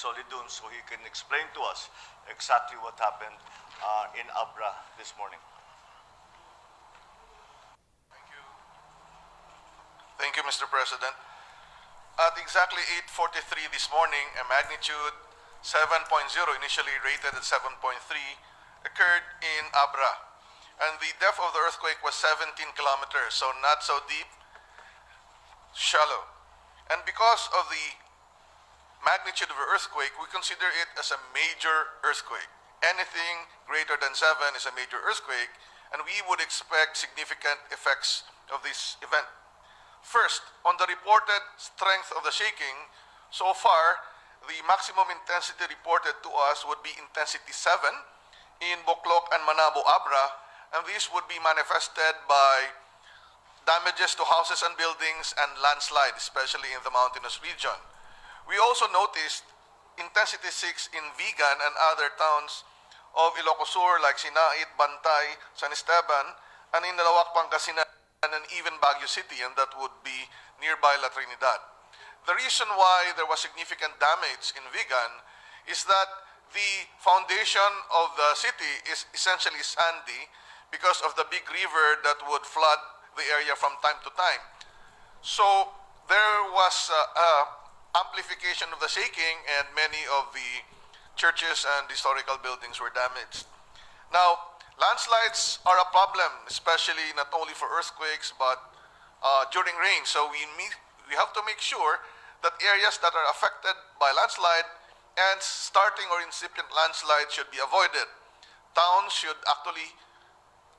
Solidun so he can explain to us exactly what happened in Abra this morning. Thank you, Mr. President. At exactly 8:43 this morning, a magnitude 7.0, initially rated at 7.3, occurred in Abra. And the depth of the earthquake was 17 kilometers, so not so deep, shallow. And because of the magnitude of the earthquake, we consider it as a major earthquake. Anything greater than 7 is a major earthquake, and we would expect significant effects of this event. First, on the reported strength of the shaking, so far, the maximum intensity reported to us would be intensity 7 in Bocloc and Manabo, Abra, and this would be manifested by damages to houses and buildings and landslide, especially in the mountainous region. We also noticed intensity 6 in Vigan and other towns of Ilocos Sur like Sinait, Bantay, San Esteban, and in Nalawak, Pangasinan, and even Baguio City, and that would be nearby La Trinidad. The reason why there was significant damage in Vigan is that the foundation of the city is essentially sandy because of the big river that would flood the area from time to time. So there was amplification of the shaking, and many of the churches and historical buildings were damaged. Now, landslides are a problem, especially not only for earthquakes but during rain. So we have to make sure that areas that are affected by landslide and starting or incipient landslide should be avoided. Towns should actually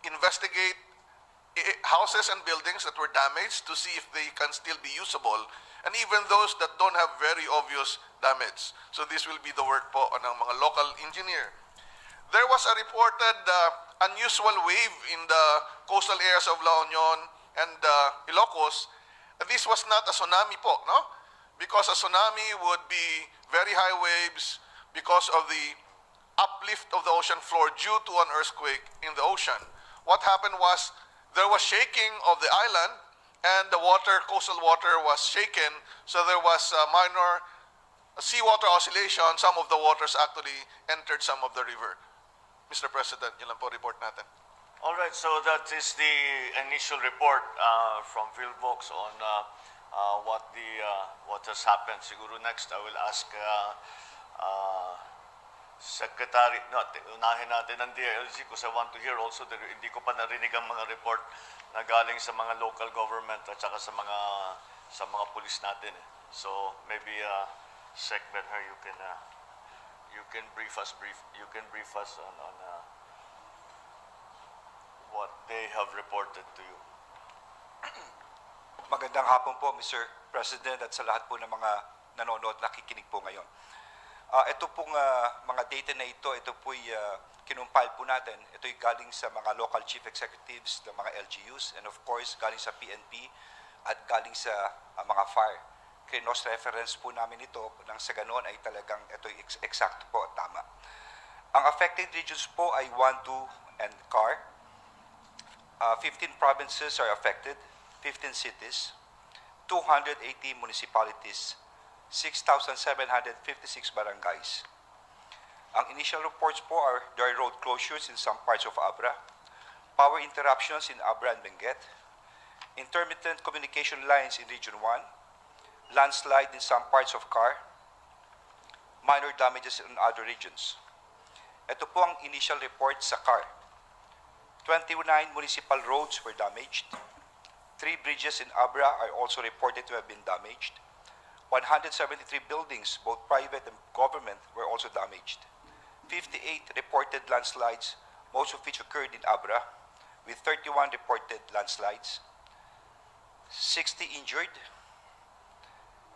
investigate houses and buildings that were damaged to see if they can still be usable, and even those that don't have very obvious damage. So this will be the work po ng mga local engineer. There was a reported unusual wave in the coastal areas of La Union and Ilocos. This was not a tsunami po, no? Because a tsunami would be very high waves because of the uplift of the ocean floor due to an earthquake in the ocean. What happened was there was shaking of the island, and the water, coastal water, was shaken, so there was a minor seawater oscillation. Some of the waters actually entered some of the river. Mr. President, yun lang po report natin. All right, so that is the initial report from PhilVox on what has happened. Siguro next I will ask Secretary, unahin natin ang DILG because I want to hear also, hindi ko pa narinig ang mga report na galing sa mga local government at saka sa mga pulis natin. So maybe Sec Benher, you can brief us on what they have reported to you. Magandang hapon po, Mr. President, at sa lahat po ng mga nanonood, nakikinig po ngayon. Ito pong mga data na ito po'y kinumpile po natin. Ito'y galing sa mga local chief executives ng mga LGUs, and of course, galing sa PNP at galing sa mga FAR. Cross-reference po namin ito nang sa ganoon ay talagang ito'y exact po at tama. Ang affected regions po ay 1, 2, and CAR. 15 provinces are affected, 15 cities, 280 municipalities, 6,756 barangays. Ang initial reports po are there are road closures in some parts of Abra, power interruptions in Abra and Benguet, intermittent communication lines in Region 1, landslide in some parts of CAR, minor damages in other regions. Ito po ang initial report sa CAR. 29 municipal roads were damaged. 3 bridges in Abra are also reported to have been damaged. 173 buildings, both private and government, were also damaged. 58 reported landslides, most of which occurred in Abra, with 31 reported landslides. 60 injured.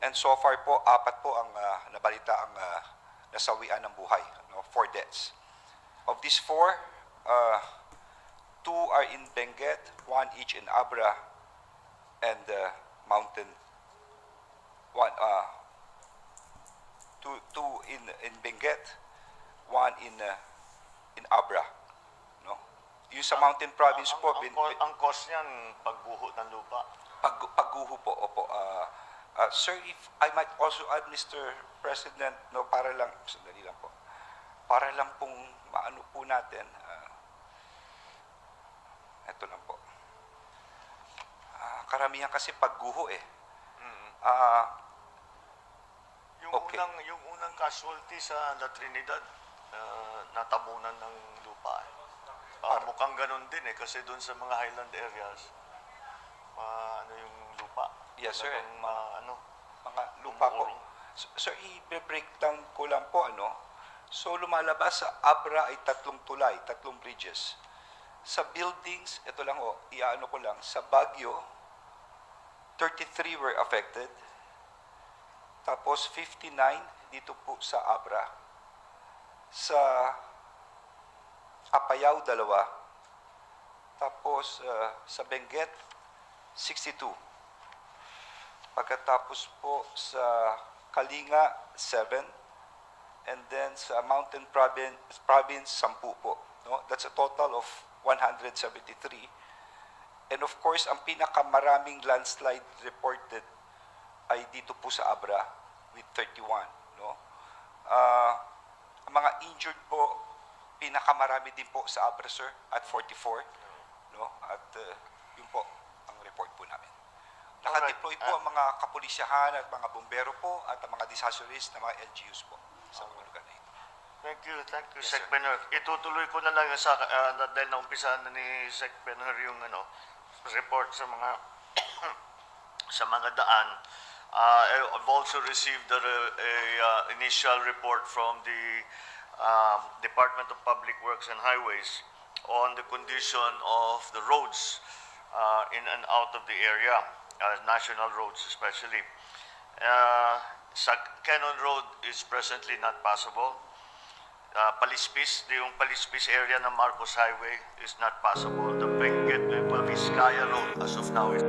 And so far po, 4 po ang nabalita ang nasawian ng buhay, 4 deaths. Of these 4, 2 are in Benguet, 1 each in Abra, and Mountain. 2 in Benguet, 1 in Abra. No? Yung sa Mountain Province po, ang cause niyan, pagguho ng lupa. Pagguho po, opo. Sir, if I might also add, Mr. President, no, para lang, sandali lang po, para lang pong maano po natin, ito lang po. Karamihan kasi pagguho eh. Okay. Yung unang casualty sa La Trinidad, natabunan ng lupa. Mukhang ganun din eh, kasi doon sa mga highland areas, ano yung lupa. Yes, sir. Talagang, Mga lupa po. umuurong. Sir, i-breakdown ko lang po, ano. So, lumalabas sa Abra ay 3 tulay, 3 bridges. Sa buildings, ito lang iaano ko lang, sa Baguio, 33 were affected. Tapos 59 dito po sa Abra. Sa Apayao, 2. Tapos sa Benguet, 62. Pagkatapos po sa Kalinga, 7. And then sa Mountain Province 10 po. No? That's a total of 173. And of course, ang pinakamaraming landslide reported ay dito po sa Abra with 31. No? Ang mga injured po, pinakamarami din po sa Abra, sir, at 44. No? At yun po ang report po namin. Nakadeploy po ang mga kapulisyahan at mga bombero po at ang mga disaster-risk na mga LGUs po sa mga lugar na ito. Thank you, Yes, Sec. sir. Benhur. Itutuloy ko na lang sa dahil naumpisahan na ni Sec. Benhur yung report sa mga sa mga daan. I've also received a initial report from the Department of Public Works and Highways on the condition of the roads in and out of the area, national roads especially. Sa Cannon Road is presently not passable. Yung Palispis area ng Marcos Highway is not passable. The Benguet Vizcaya Road as of now is